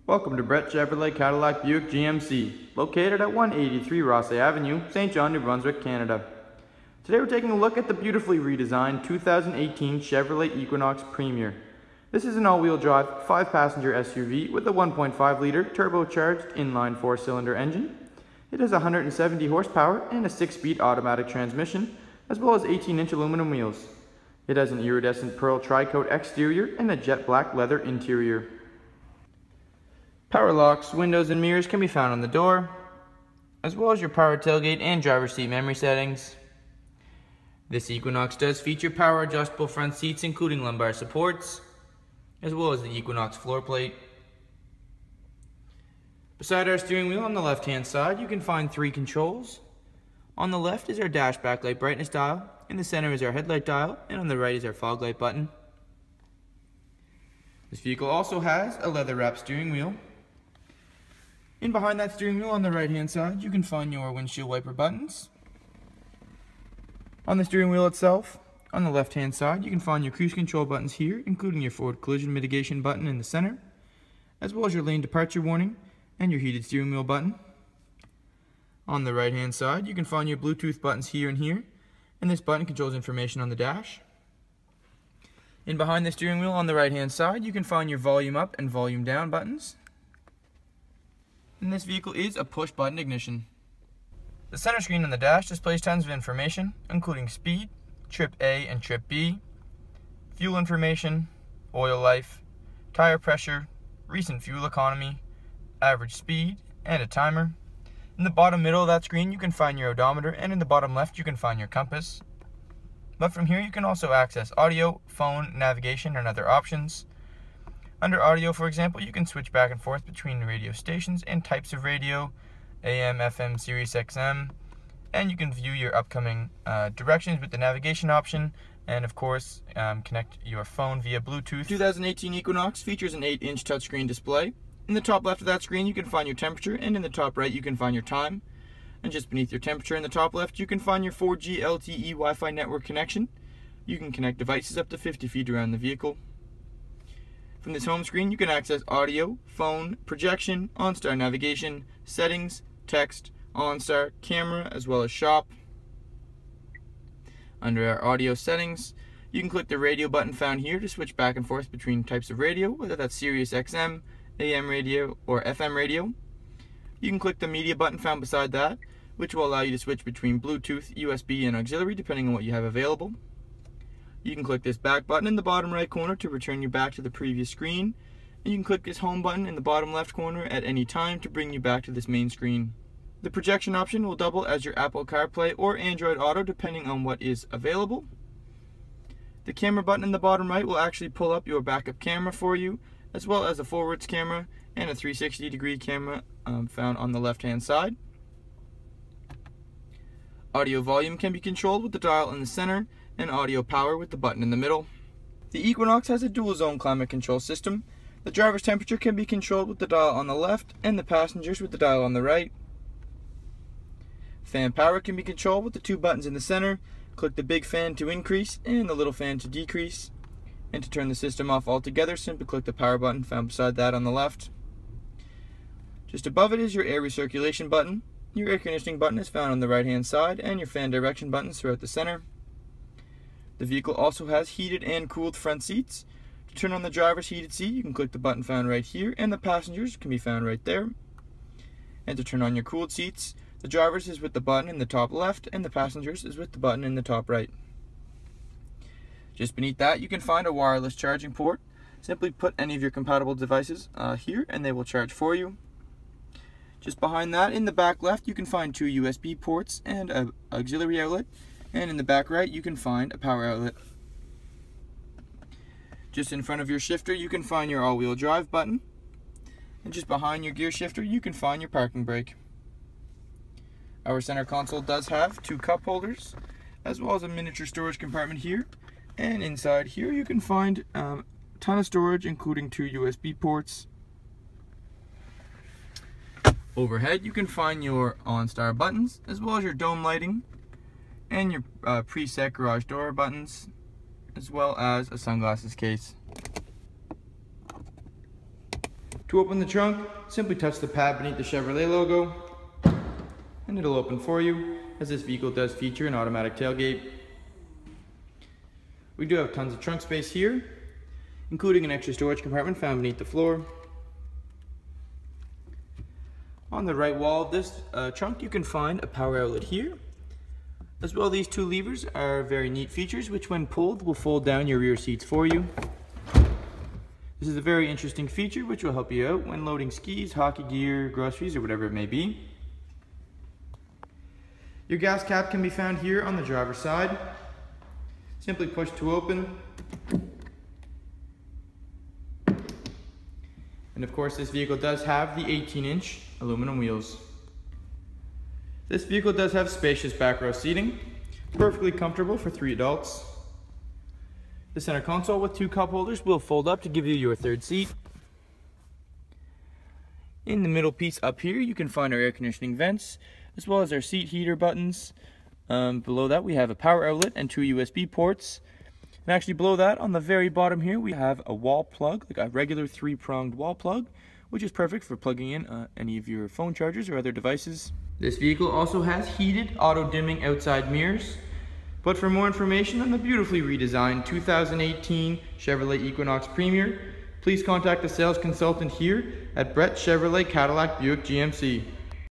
Welcome to Brett Chevrolet Cadillac Buick GMC, located at 183 Rothesay Avenue, St. John, New Brunswick, Canada. Today we're taking a look at the beautifully redesigned 2018 Chevrolet Equinox Premier. This is an all-wheel drive, 5-passenger SUV with a 1.5-liter turbocharged inline 4-cylinder engine. It has 170 horsepower and a 6-speed automatic transmission, as well as 18-inch aluminum wheels. It has an iridescent pearl tri-coat exterior and a jet black leather interior. Power locks, windows, and mirrors can be found on the door, as well as your power tailgate and driver's seat memory settings. This Equinox does feature power adjustable front seats including lumbar supports, as well as the Equinox floor plate. Beside our steering wheel on the left hand side you can find 3 controls. On the left is our dash backlight brightness dial, in the center is our headlight dial, and on the right is our fog light button. This vehicle also has a leather wrapped steering wheel. In behind that steering wheel on the right hand side you can find your windshield wiper buttons. On the steering wheel itself, on the left hand side you can find your cruise control buttons here, including your forward collision mitigation button in the center, as well as your lane departure warning and your heated steering wheel button. On the right hand side you can find your Bluetooth buttons here and here, and this button controls information on the dash. In behind the steering wheel on the right hand side you can find your volume up and volume down buttons. And this vehicle is a push button ignition. The center screen on the dash displays tons of information, including speed, trip A and trip B, fuel information, oil life, tire pressure, recent fuel economy, average speed, and a timer. In the bottom middle of that screen you can find your odometer, and in the bottom left you can find your compass. But from here you can also access audio, phone, navigation, and other options. Under audio, for example, you can switch back and forth between radio stations and types of radio, AM, FM, Sirius XM, and you can view your upcoming directions with the navigation option, and of course connect your phone via Bluetooth. 2018 Equinox features an 8-inch touchscreen display. In the top left of that screen you can find your temperature, and in the top right you can find your time. And just beneath your temperature in the top left you can find your 4G LTE Wi-Fi network connection. You can connect devices up to 50 feet around the vehicle. From this home screen you can access audio, phone, projection, OnStar navigation, settings, text, OnStar, camera, as well as shop. Under our audio settings you can click the radio button found here to switch back and forth between types of radio, whether that's Sirius XM, AM radio, or FM radio. You can click the media button found beside that, which will allow you to switch between Bluetooth, USB, and auxiliary depending on what you have available. You can click this back button in the bottom right corner to return you back to the previous screen, and you can click this home button in the bottom left corner at any time to bring you back to this main screen. The projection option will double as your Apple CarPlay or Android Auto depending on what is available. The camera button in the bottom right will actually pull up your backup camera for you, as well as a forwards camera and a 360-degree camera found on the left hand side. Audio volume can be controlled with the dial in the center, and audio power with the button in the middle. The Equinox has a dual zone climate control system. The driver's temperature can be controlled with the dial on the left and the passenger's with the dial on the right. Fan power can be controlled with the 2 buttons in the center. Click the big fan to increase and the little fan to decrease. And to turn the system off altogether, simply click the power button found beside that on the left. Just above it is your air recirculation button. Your air conditioning button is found on the right hand side, and your fan direction buttons throughout the center. The vehicle also has heated and cooled front seats. To turn on the driver's heated seat, you can click the button found right here, and the passengers can be found right there. And to turn on your cooled seats, the driver's is with the button in the top left, and the passengers is with the button in the top right. Just beneath that, you can find a wireless charging port. Simply put any of your compatible devices here, and they will charge for you. Just behind that, in the back left, you can find 2 USB ports and an auxiliary outlet. And in the back right you can find a power outlet. Just in front of your shifter you can find your all-wheel drive button, and just behind your gear shifter you can find your parking brake. Our center console does have 2 cup holders, as well as a miniature storage compartment here, and inside here you can find a ton of storage, including 2 USB ports. Overhead you can find your OnStar buttons, as well as your dome lighting and your preset garage door buttons, as well as a sunglasses case. To open the trunk, simply touch the pad beneath the Chevrolet logo, and it'll open for you, as this vehicle does feature an automatic tailgate. We do have tons of trunk space here, including an extra storage compartment found beneath the floor. On the right wall of this trunk, you can find a power outlet here. As well, these two levers are very neat features, which when pulled will fold down your rear seats for you. This is a very interesting feature which will help you out when loading skis, hockey gear, groceries, or whatever it may be. Your gas cap can be found here on the driver's side. Simply push to open. And of course, this vehicle does have the 18-inch aluminum wheels. This vehicle does have spacious back row seating, perfectly comfortable for 3 adults. The center console with 2 cup holders will fold up to give you your third seat. In the middle piece up here, you can find our air conditioning vents, as well as our seat heater buttons. Below that, we have a power outlet and 2 USB ports. And actually below that, on the very bottom here, we have a wall plug, like a regular 3-pronged wall plug, which is perfect for plugging in any of your phone chargers or other devices. This vehicle also has heated auto-dimming outside mirrors. But for more information on the beautifully redesigned 2018 Chevrolet Equinox Premier, please contact the sales consultant here at Brett Chevrolet Cadillac Buick GMC.